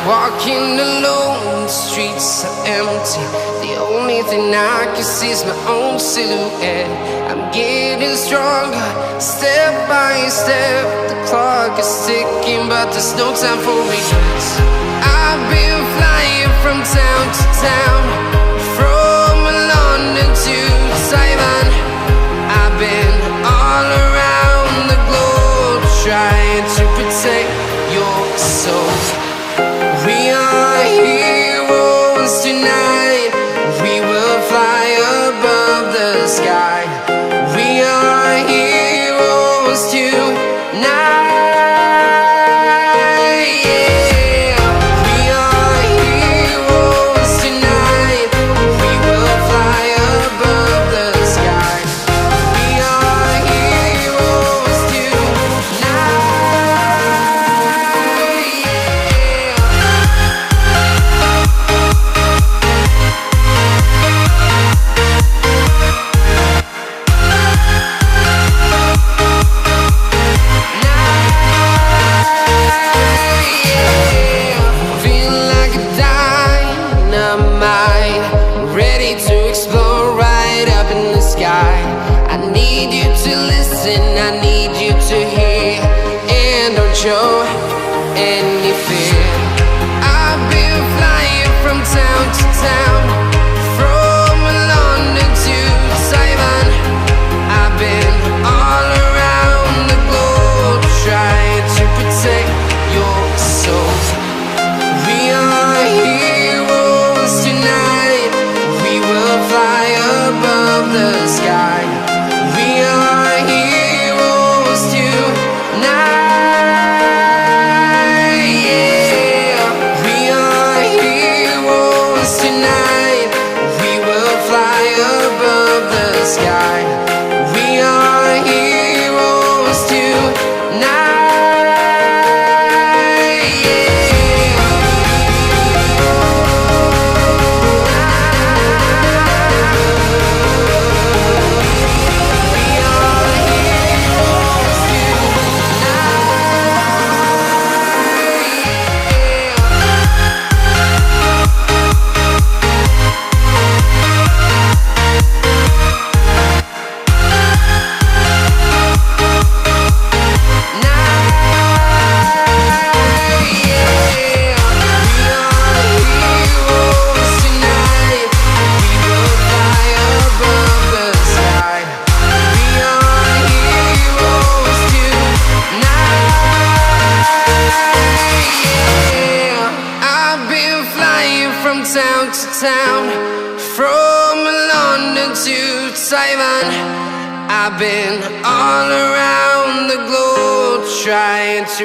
Walking alone, the streets are empty. The only thing I can see is my own silhouette. I'm getting stronger, step by step. The clock is ticking, but there's no time for regrets. I've been flying from town to town, from London to Taiwan. I've been all around the globe, trying to protect your soul. We are heroes tonight. We will fly above the sky. We are heroes tonight. Yeah. We are heroes tonight. We will fly above the sky. We are heroes tonight. I need you to listen, I need you to hear, and don't show any fear. I've been flying from town to town, from London to Taiwan. I've been all around the globe, trying to protect your soul. We are heroes tonight. We will fly above the sky. We are heroes tonight. Yeah. We are heroes tonight. We will fly above the sky. We are heroes tonight. From town to town, from London to Taiwan. I've been all around the globe, trying to